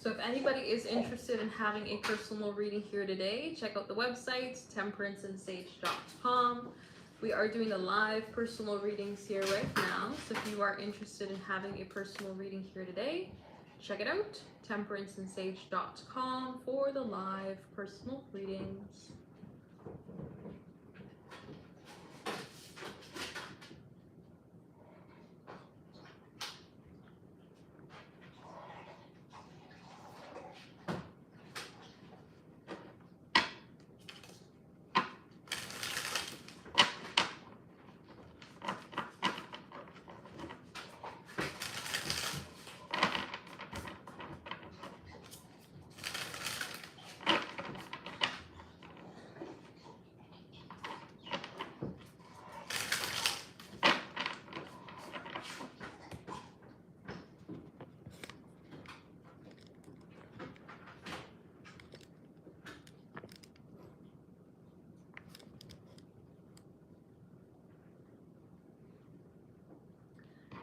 So if anybody is interested in having a personal reading here today, check out the website, temperanceandsage.com. We are doing the live personal readings here right now. So if you are interested in having a personal reading here today, check it out, temperanceandsage.com for the live personal readings.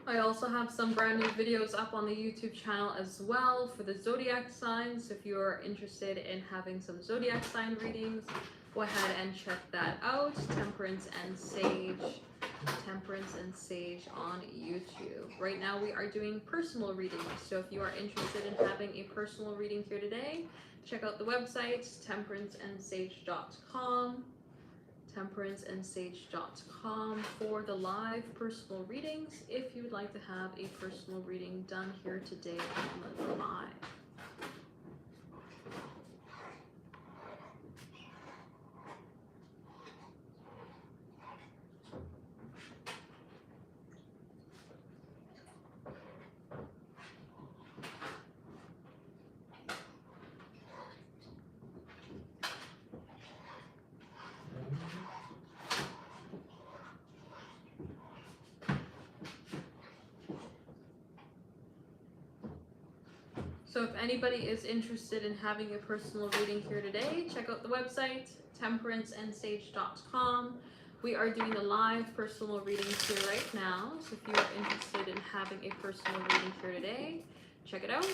I also have some brand new videos up on the YouTube channel as well for the zodiac signs. So if you're interested in having some zodiac sign readings, go ahead and check that out. Temperance and Sage on YouTube. Right now we are doing personal readings. So if you are interested in having a personal reading here today, check out the website, temperanceandsage.com. temperanceandsage.com for the live personal readings if you would like to have a personal reading done here today on the live. So if anybody is interested in having a personal reading here today, check out the website, temperanceandsage.com. We are doing the live personal readings here right now. So if you are interested in having a personal reading here today, check it out,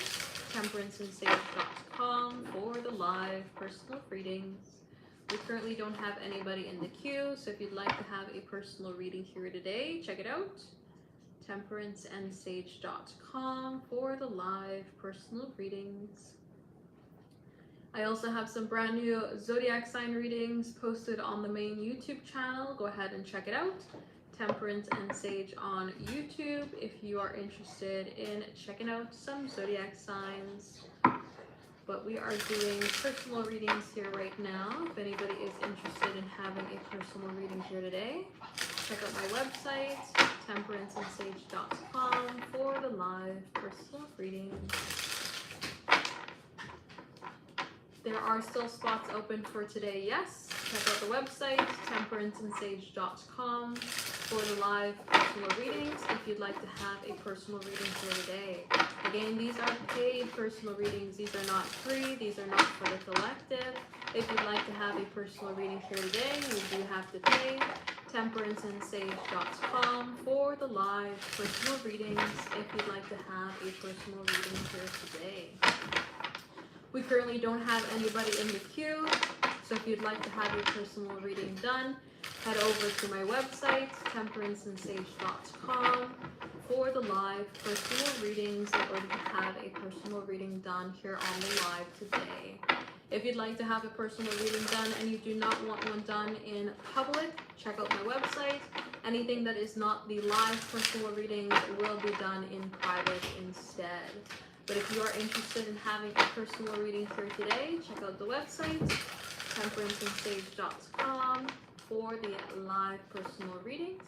temperanceandsage.com for the live personal readings. We currently don't have anybody in the queue, so if you'd like to have a personal reading here today, check it out, temperanceandsage.com for the live personal readings. I also have some brand new zodiac sign readings posted on the main YouTube channel. Go ahead and check it out, Temperance and Sage on YouTube, if you are interested in checking out some zodiac signs. But we are doing personal readings here right now. If anybody is interested in having a personal reading here today, check out my website, temperanceandsage.com for the live personal readings. There are still spots open for today, yes. Check out the website, temperanceandsage.com for the live personal readings if you'd like to have a personal reading here today. Again, these are paid personal readings. These are not free. These are not for the collective. If you'd like to have a personal reading here today, you do have to pay temperanceandsage.com for the live personal readings if you'd like to have a personal reading here today. We currently don't have anybody in the queue, so if you'd like to have your personal reading done, head over to my website, temperanceandsage.com for the live personal readings in order to have a personal reading done here on the live today. If you'd like to have a personal reading done and you do not want one done in public, check out my website. Anything that is not the live personal readings will be done in private instead. But if you are interested in having a personal reading here today, check out the website, temperanceandsage.com for the live personal readings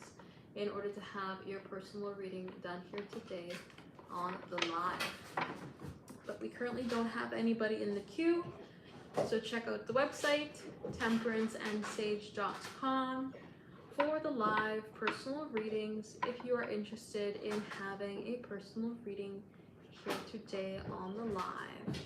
in order to have your personal reading done here today on the live. But we currently don't have anybody in the queue, so check out the website, temperanceandsage.com for the live personal readings if you are interested in having a personal reading here today on the live.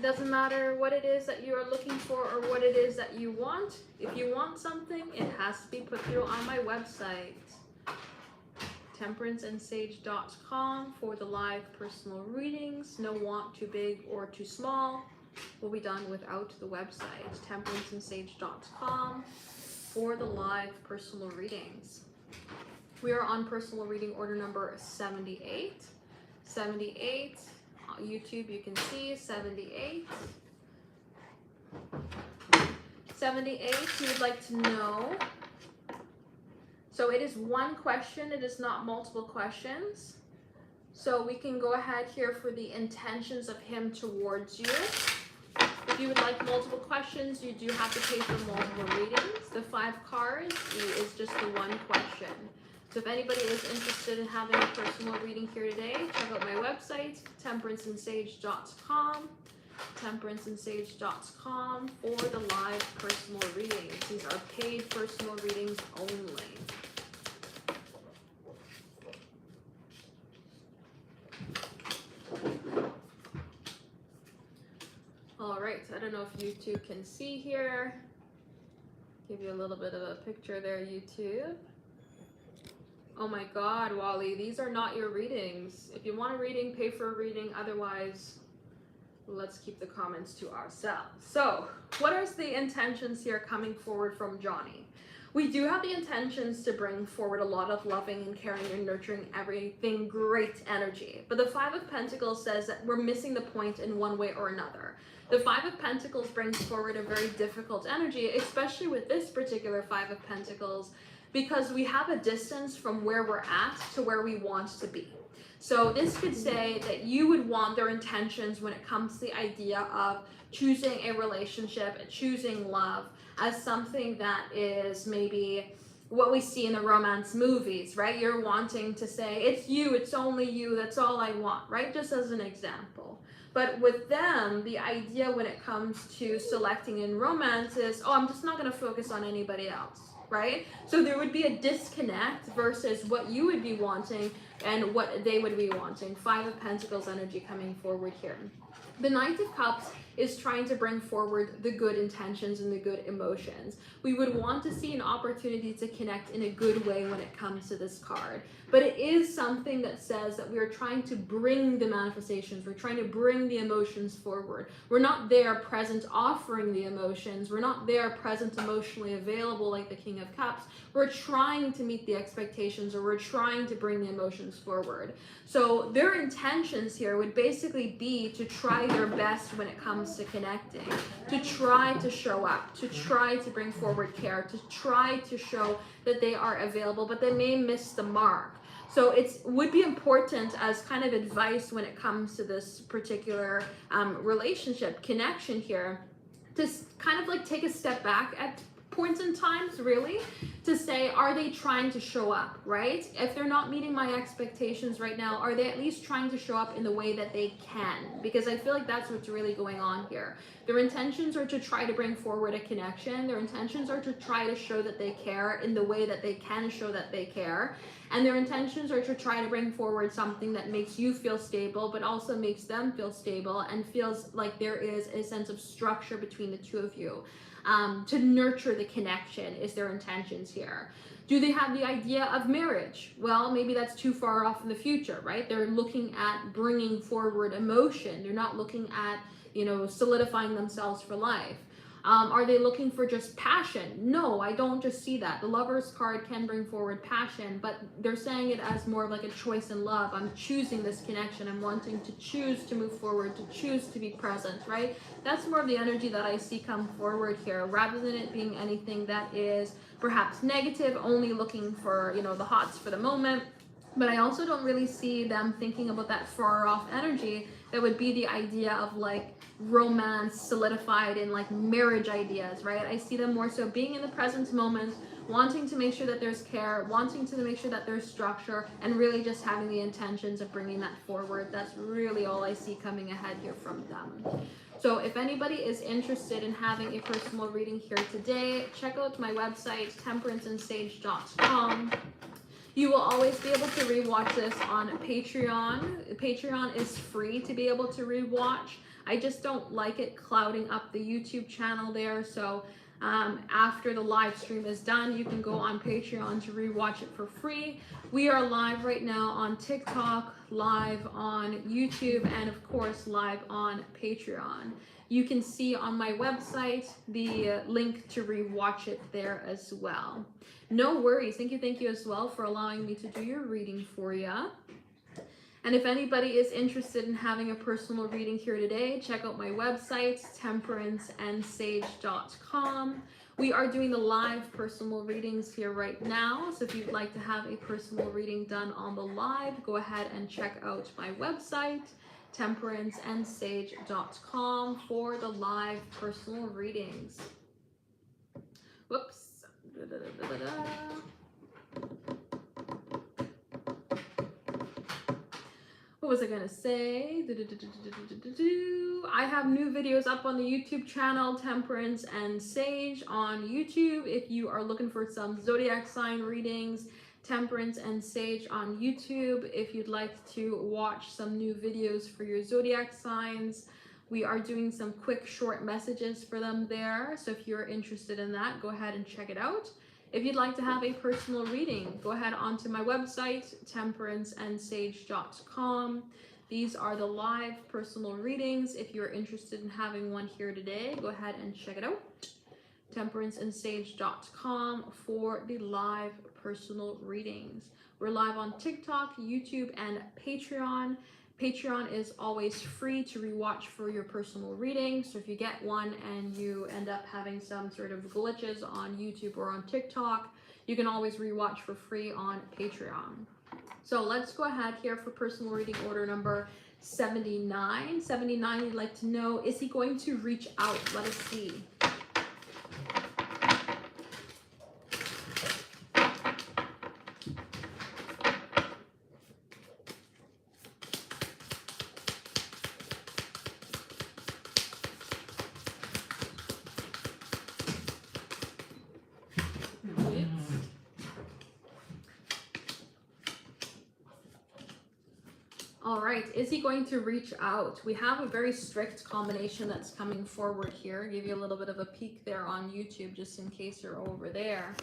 Doesn't matter what it is that you are looking for or what it is that you want. If you want something, it has to be put through on my website, temperanceandsage.com, for the live personal readings. No want too big or too small will be done without the website, temperanceandsage.com, for the live personal readings. We are on personal reading order number 78. 78. YouTube, you can see 78. 78, you would like to know. So it is one question, it is not multiple questions. So we can go ahead here for the intentions of him towards you. If you would like multiple questions, you do have to pay for multiple readings. The 5 cards is just the one question. So if anybody is interested in having a personal reading here today, check out my website, temperanceandsage.com, temperanceandsage.com, for the live personal readings. These are paid personal readings only. All right, I don't know if YouTube can see here. Give you a little bit of a picture there, YouTube. Oh my God, Wally, these are not your readings. If you want a reading, pay for a reading. Otherwise, let's keep the comments to ourselves. So, what are the intentions here coming forward from Johnny? We do have the intentions to bring forward a lot of loving and caring and nurturing everything great energy. But the 5 of Pentacles says that we're missing the point in one way or another. The 5 of Pentacles brings forward a very difficult energy, especially with this particular 5 of Pentacles, because we have a distance from where we're at to where we want to be. So this could say that you would want their intentions when it comes to the idea of choosing a relationship, choosing love, as something that is maybe what we see in the romance movies, right? You're wanting to say, it's you, it's only you, that's all I want, right? Just as an example. But with them, the idea when it comes to selecting in romance is, oh, I'm just not gonna focus on anybody else, right? So there would be a disconnect versus what you would be wanting and what they would be wanting. 5 of Pentacles energy coming forward here. The Knight of Cups is trying to bring forward the good intentions and the good emotions. We would want to see an opportunity to connect in a good way when it comes to this card. But it is something that says that we are trying to bring the manifestations. We're trying to bring the emotions forward. We're not there present offering the emotions. We're not there present emotionally available like the King of Cups. We're trying to meet the expectations, or we're trying to bring the emotions forward. So their intentions here would basically be to try their best when it comes to connecting, to try to show up, to try to bring forward care, to try to show that they are available, but they may miss the mark. So it would be important as kind of advice when it comes to this particular relationship connection here, to kind of like take a step back at points in times, really, to say, are they trying to show up, right? If they're not meeting my expectations right now, are they at least trying to show up in the way that they can? Because I feel like that's what's really going on here. Their intentions are to try to bring forward a connection. Their intentions are to try to show that they care in the way that they can show that they care. And their intentions are to try to bring forward something that makes you feel stable, but also makes them feel stable and feels like there is a sense of structure between the two of you. To nurture the connection is their intentions here. Do they have the idea of marriage? Well, maybe that's too far off in the future, right? They're looking at bringing forward emotion. They're not looking at, solidifying themselves for life. Are they looking for just passion? No, I don't just see that. The Lover's card can bring forward passion, but they're saying it as more of like a choice in love. I'm choosing this connection. I'm wanting to choose to move forward, to choose to be present, right? That's more of the energy that I see come forward here, rather than it being anything that is perhaps negative, only looking for, the hots for the moment. But I also don't really see them thinking about that far off energy that would be the idea of like romance solidified in like marriage ideas, right? I see them more so being in the present moment, wanting to make sure that there's care, wanting to make sure that there's structure, and really just having the intentions of bringing that forward. That's really all I see coming ahead here from them. So if anybody is interested in having a personal reading here today, check out my website, temperanceandsage.com. You will always be able to rewatch this on Patreon. Patreon is free to be able to rewatch. I just don't like it clouding up the YouTube channel there. So after the live stream is done, you can go on Patreon to rewatch it for free. We are live right now on TikTok, live on YouTube, and of course live on Patreon. You can see on my website the link to rewatch it there as well. No worries. Thank you as well for allowing me to do your reading for you. And if anybody is interested in having a personal reading here today, check out my website, temperanceandsage.com. We are doing the live personal readings here right now. So if you'd like to have a personal reading done on the live, go ahead and check out my website, temperanceandsage.com, for the live personal readings. Whoops. What was I gonna say? I have new videos up on the YouTube channel, Temperance and Sage on YouTube. If you are looking for some zodiac sign readings, Temperance and Sage on YouTube. If you'd like to watch some new videos for your zodiac signs, we are doing some quick short messages for them there. So if you're interested in that, go ahead and check it out. If you'd like to have a personal reading, go ahead onto my website, temperanceandsage.com. These are the live personal readings. If you're interested in having one here today, go ahead and check it out, temperanceandsage.com, for the live personal readings. We're live on TikTok, YouTube, and Patreon. Patreon is always free to rewatch for your personal reading. So if you get one and you end up having some sort of glitches on YouTube or on TikTok, you can always rewatch for free on Patreon. So let's go ahead here for personal reading order number 79. 79, you'd like to know, is he going to reach out? Let us see. All right, is he going to reach out? We have a very strict combination that's coming forward here. Give you a little bit of a peek there on YouTube just in case you're over there.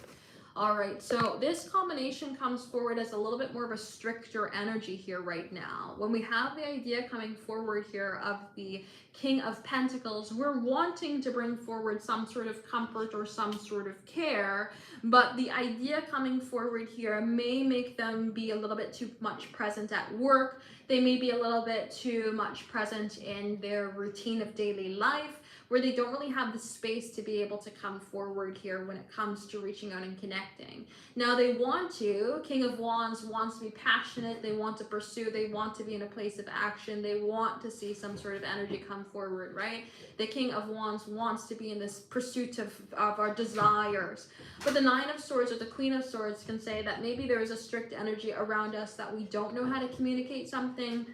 All right, so this combination comes forward as a little bit more of a stricter energy here right now. When we have the idea coming forward here of the King of Pentacles, we're wanting to bring forward some sort of comfort or some sort of care, but the idea coming forward here may make them be a little bit too much present at work. They may be a little bit too much present in their routine of daily life, where they don't really have the space to be able to come forward here when it comes to reaching out and connecting. Now they want to, King of Wands wants to be passionate, they want to pursue, they want to be in a place of action, they want to see some sort of energy come forward, right? The King of Wands wants to be in this pursuit of our desires. But the Nine of Swords or the Queen of Swords can say that maybe there is a strict energy around us that we don't know how to communicate something,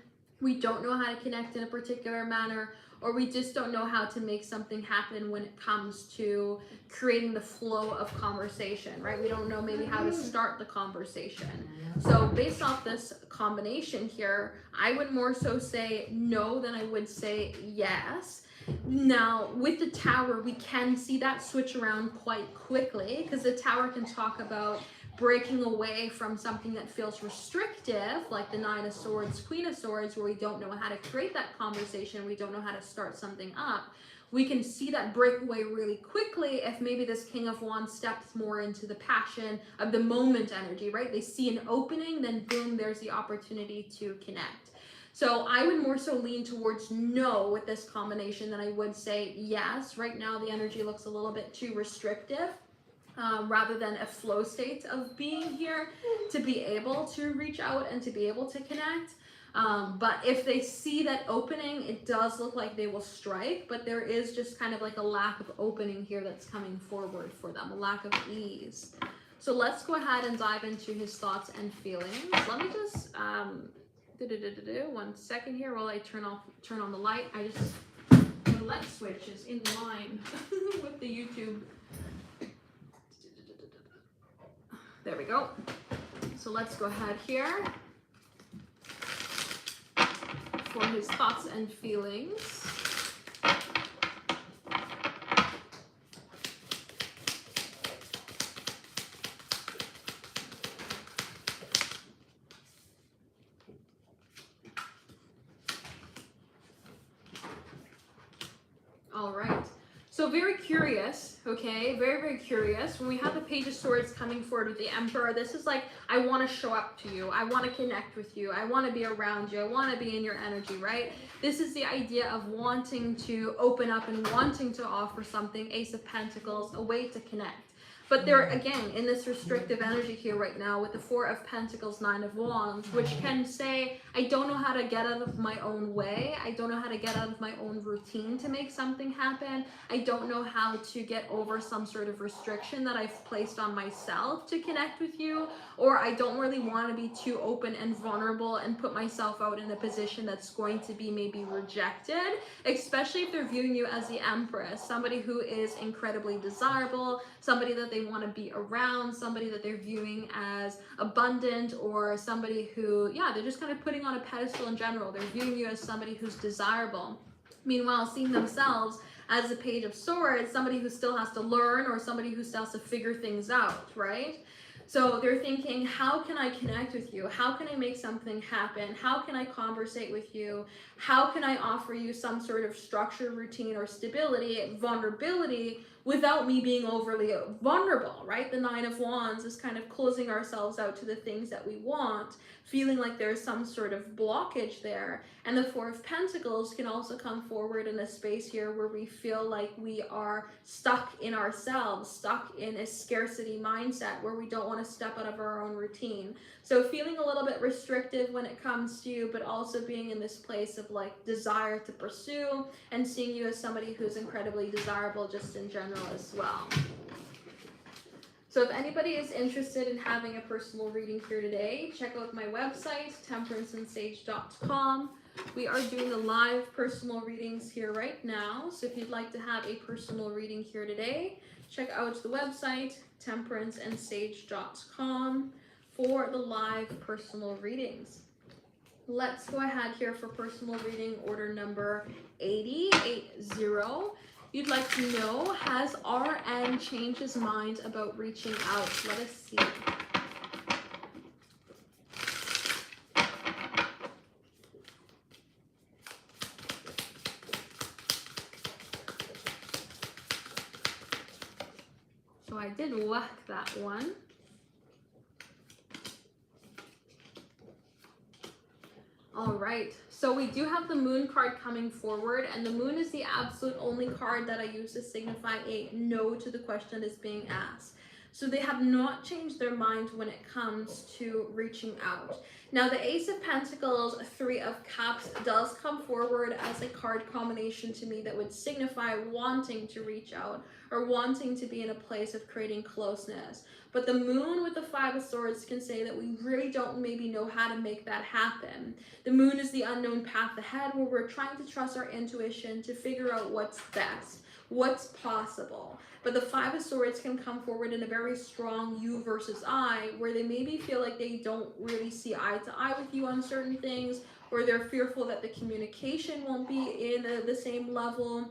we don't know how to connect in a particular manner, or we just don't know how to make something happen when it comes to creating the flow of conversation, right? We don't know maybe how to start the conversation. So based off this combination here, I would more so say no than I would say yes. Now, with the Tower, we can see that switch around quite quickly, because the Tower can talk about breaking away from something that feels restrictive, like the Nine of Swords, Queen of Swords, where we don't know how to create that conversation, we don't know how to start something up. We can see that breakaway really quickly if maybe this King of Wands steps more into the passion of the moment energy, right? They see an opening, then boom, there's the opportunity to connect. So I would more so lean towards no with this combination than I would say yes. Right now the energy looks a little bit too restrictive. Rather than a flow state of being here to be able to reach out and to be able to connect. But if they see that opening, it does look like they will strike, but there is just kind of like a lack of opening here that's coming forward for them, a lack of ease. So let's go ahead and dive into his thoughts and feelings. Let me just, 1 second here while I turn on the light. The light switch is in line with the YouTube. There we go. So let's go ahead here for his thoughts and feelings. So very curious, okay? Very, very curious. When we have the Page of Swords coming forward with the Emperor, this is like, I want to show up to you. I want to connect with you. I want to be around you. I want to be in your energy, right? This is the idea of wanting to open up and wanting to offer something, Ace of Pentacles, a way to connect. But they're, again, in this restrictive energy here right now with the Four of Pentacles, Nine of Wands, which can say, I don't know how to get out of my own way. I don't know how to get out of my own routine to make something happen. I don't know how to get over some sort of restriction that I've placed on myself to connect with you. Or I don't really want to be too open and vulnerable and put myself out in a position that's going to be maybe rejected, especially if they're viewing you as the Empress, somebody who is incredibly desirable, somebody that they want to be around, somebody that they're viewing as abundant, or somebody who, yeah, they're just kind of putting on a pedestal in general. They're viewing you as somebody who's desirable. Meanwhile, seeing themselves as a Page of Swords, somebody who still has to learn or somebody who still has to figure things out, right? So they're thinking, how can I connect with you? How can I make something happen? How can I conversate with you? How can I offer you some sort of structure, routine, or stability, vulnerability, without me being overly vulnerable, right? The Nine of Wands is kind of closing ourselves out to the things that we want, feeling like there's some sort of blockage there. And the Four of Pentacles can also come forward in a space here where we feel like we are stuck in ourselves, stuck in a scarcity mindset where we don't want to step out of our own routine. So feeling a little bit restrictive when it comes to you, but also being in this place of like desire to pursue and seeing you as somebody who's incredibly desirable just in general as well. So if anybody is interested in having a personal reading here today, check out my website, temperanceandsage.com. We are doing the live personal readings here right now. So if you'd like to have a personal reading here today, check out the website, temperanceandsage.com, for the live personal readings. Let's go ahead here for personal reading order number 80. You'd like to know, has RN changed his mind about reaching out? Let us see. So I did whack that one. All right, so we do have the Moon card coming forward, and the Moon is the absolute only card that I use to signify a no to the question that is being asked. So they have not changed their mind when it comes to reaching out. Now the Ace of Pentacles, Three of Cups does come forward as a card combination to me that would signify wanting to reach out or wanting to be in a place of creating closeness. But the Moon with the Five of Swords can say that we really don't maybe know how to make that happen. The Moon is the unknown path ahead, where we're trying to trust our intuition to figure out what's best, what's possible. But the Five of Swords can come forward in a very strong you versus I, where they maybe feel like they don't really see eye to eye with you on certain things, or they're fearful that the communication won't be in the same level,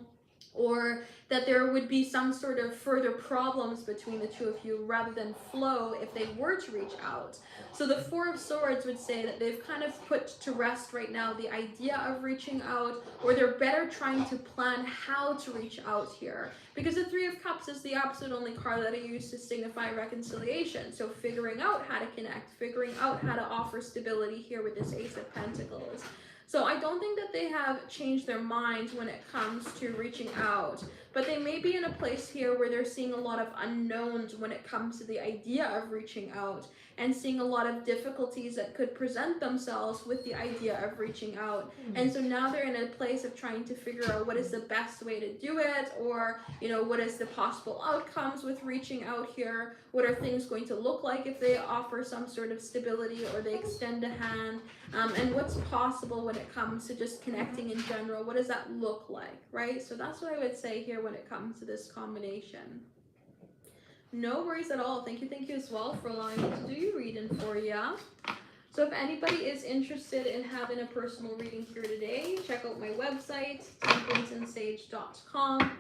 or that there would be some sort of further problems between the two of you rather than flow if they were to reach out. So the Four of Swords would say that they've kind of put to rest right now the idea of reaching out, or they're better trying to plan how to reach out here. Because the Three of Cups is the absolute only card that I use to signify reconciliation. So figuring out how to connect, figuring out how to offer stability here with this Ace of Pentacles. So I don't think that they have changed their minds when it comes to reaching out, but they may be in a place here where they're seeing a lot of unknowns when it comes to the idea of reaching out, and seeing a lot of difficulties that could present themselves with the idea of reaching out. And so now they're in a place of trying to figure out what is the best way to do it, or, you know, what is the possible outcomes with reaching out here? What are things going to look like if they offer some sort of stability or they extend a hand? And what's possible when it comes to just connecting in general? What does that look like, right? So that's what I would say here when it comes to this combination. No worries at all. Thank you as well for allowing me to do your reading for you. So if anybody is interested in having a personal reading here today, check out my website, temperanceandsage.com.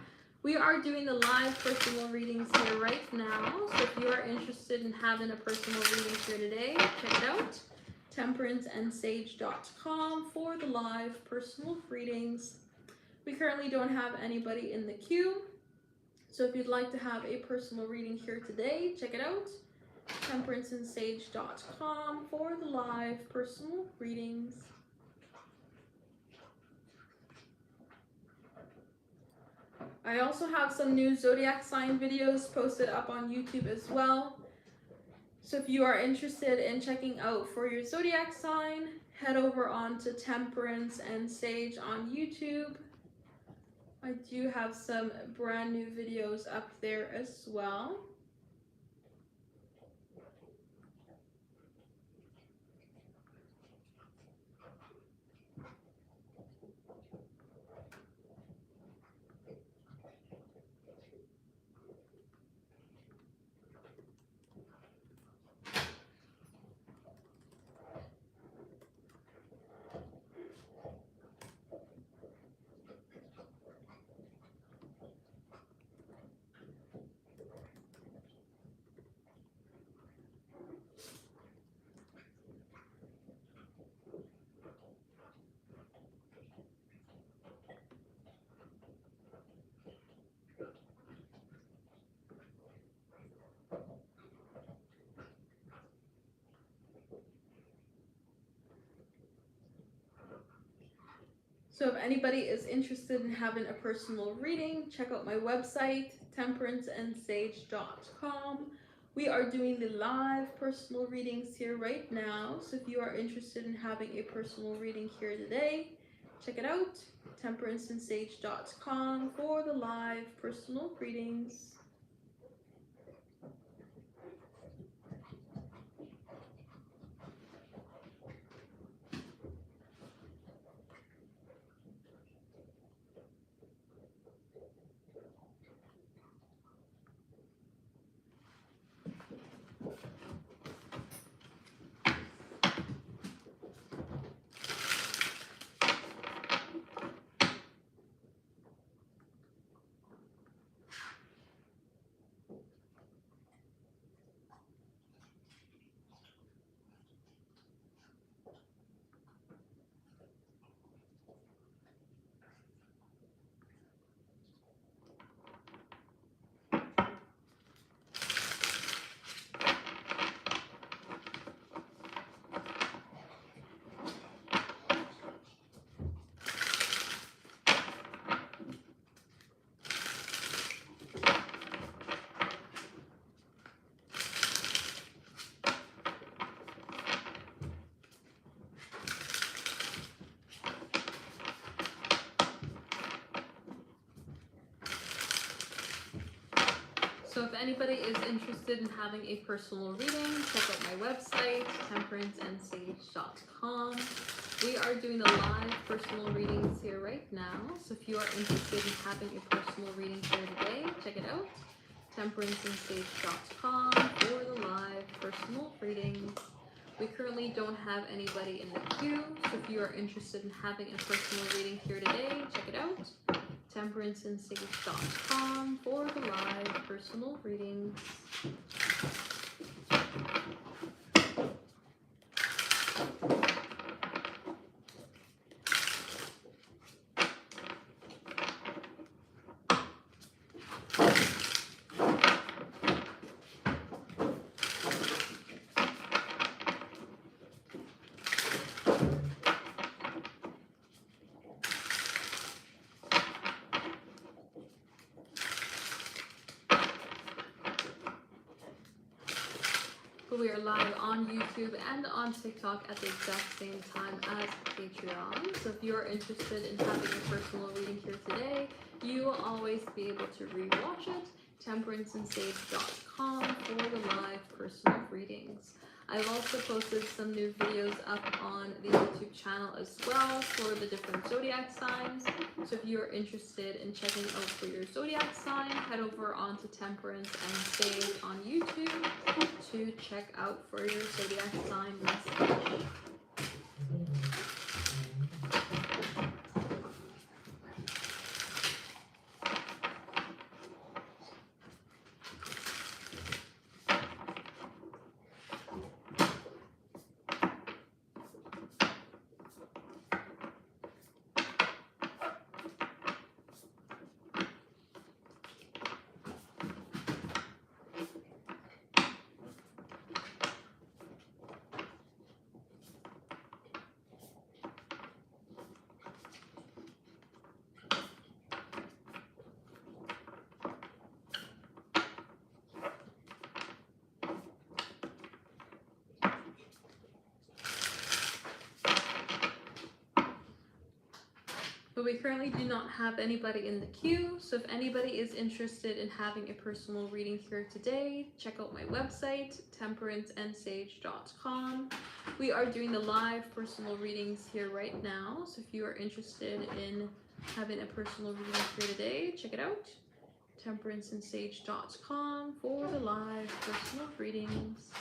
We are doing the live personal readings here right now. So if you are interested in having a personal reading here today, check it out, temperanceandsage.com, for the live personal readings. We currently don't have anybody in the queue. So if you'd like to have a personal reading here today, check it out. temperanceandsage.com for the live personal readings. I also have some new zodiac sign videos posted up on YouTube as well. So if you are interested in checking out for your zodiac sign, head over on to Temperance and Sage on YouTube. I do have some brand new videos up there as well. So if anybody is interested in having a personal reading, check out my website, temperanceandsage.com. We are doing the live personal readings here right now. So if you are interested in having a personal reading here today, check it out, temperanceandsage.com for the live personal readings. So if anybody is interested in having a personal reading, check out my website, temperanceandsage.com. We are doing the live personal readings here right now. So if you are interested in having a personal reading here today, check it out, temperanceandsage.com for the live personal readings. We currently don't have anybody in the queue, so if you are interested in having a personal reading here today, check it out, temperanceandsage.com for the live personal readings. We are live on YouTube and on TikTok at the exact same time as Patreon. So if you're interested in having a personal reading here today, you will always be able to rewatch it. temperanceandsage.com for the live personal readings. I've also posted some new videos up on the YouTube channel as well for the different zodiac signs. So if you're interested in checking out for your zodiac sign, head over onto Temperance and Sage on YouTube to check out for your zodiac sign message. but we currently do not have anybody in the queue. So if anybody is interested in having a personal reading here today, check out my website, temperanceandsage.com. We are doing the live personal readings here right now. So if you are interested in having a personal reading here today, check it out, temperanceandsage.com for the live personal readings.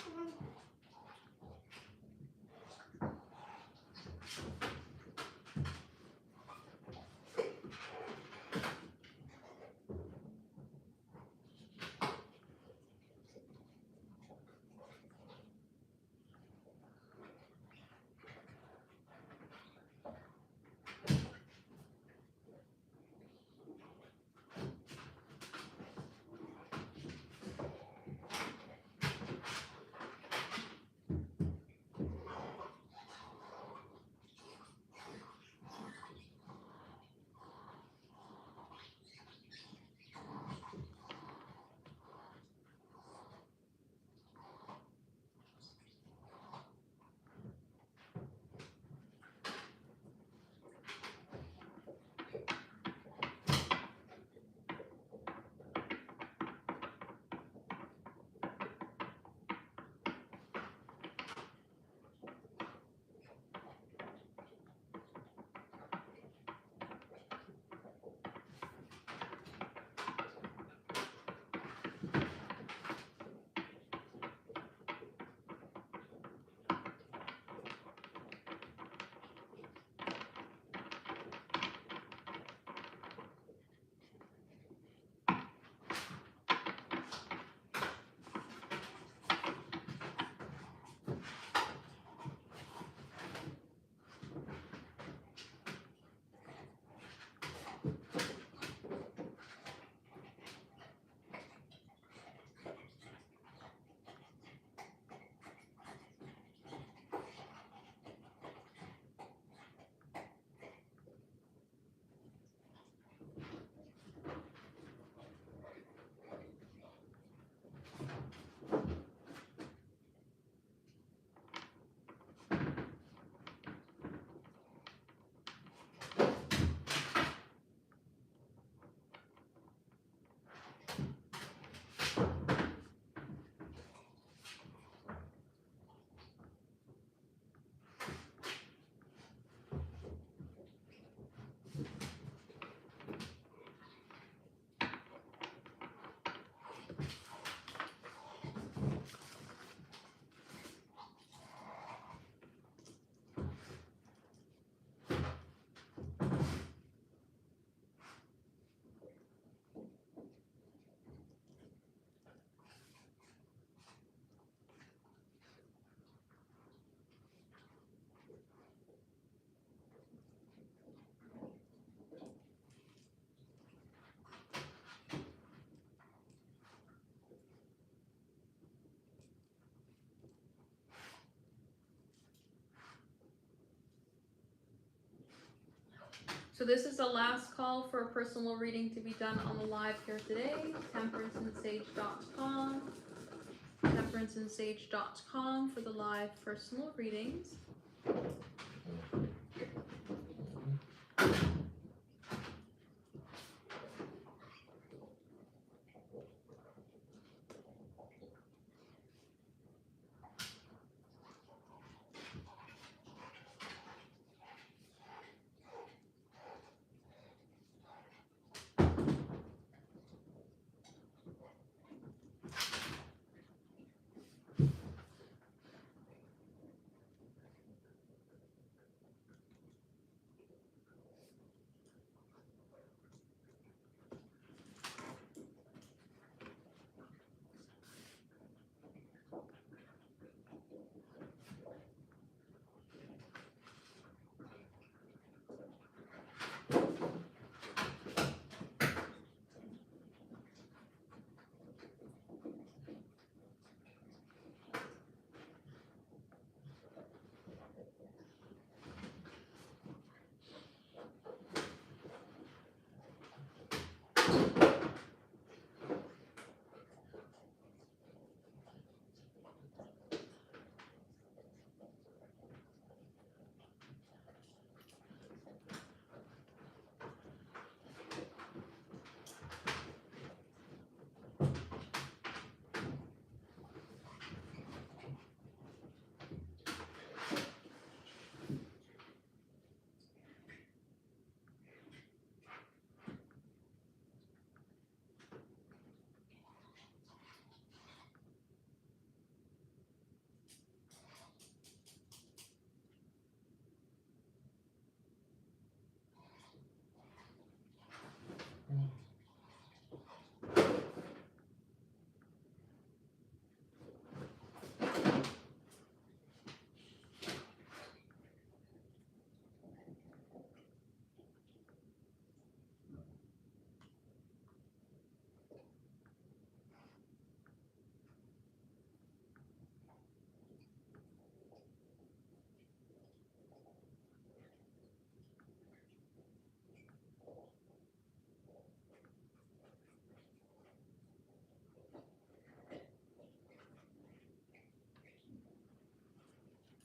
So this is the last call for a personal reading to be done on the live here today. Temperanceandsage.com. Temperanceandsage.com for the live personal readings.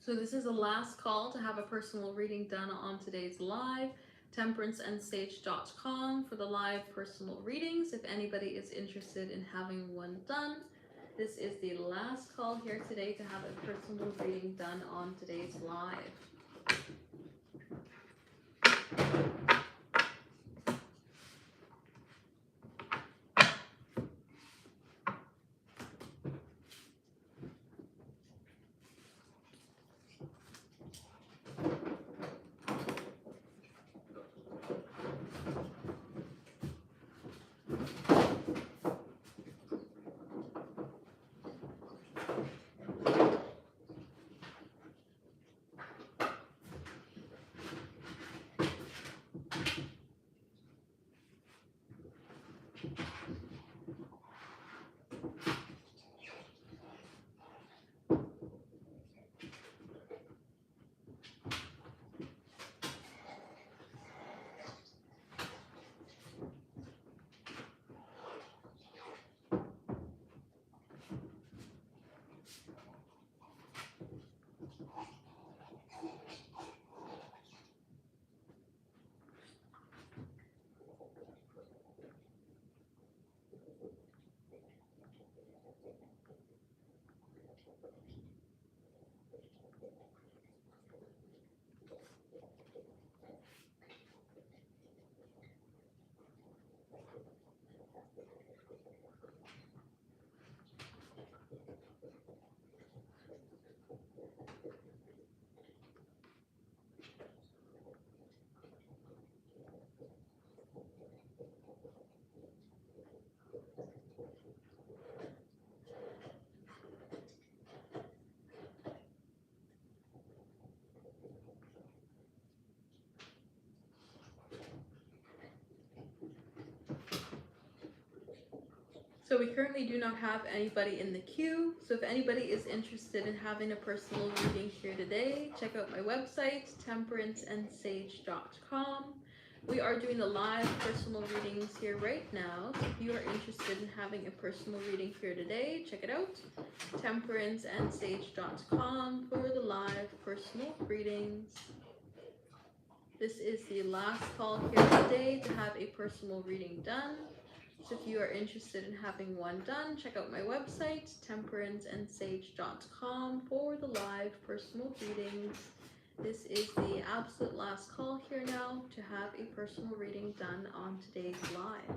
So this is the last call to have a personal reading done on today's live. temperanceandsage.com for the live personal readings. If anybody is interested in having one done, this is the last call here today to have a personal reading done on today's live. So we currently do not have anybody in the queue. So if anybody is interested in having a personal reading here today, check out my website, temperanceandsage.com. We are doing the live personal readings here right now. So if you are interested in having a personal reading here today, check it out, temperanceandsage.com for the live personal readings. This is the last call here today to have a personal reading done. So if you are interested in having one done, check out my website, temperanceandsage.com for the live personal readings. This is the absolute last call here now to have a personal reading done on today's live.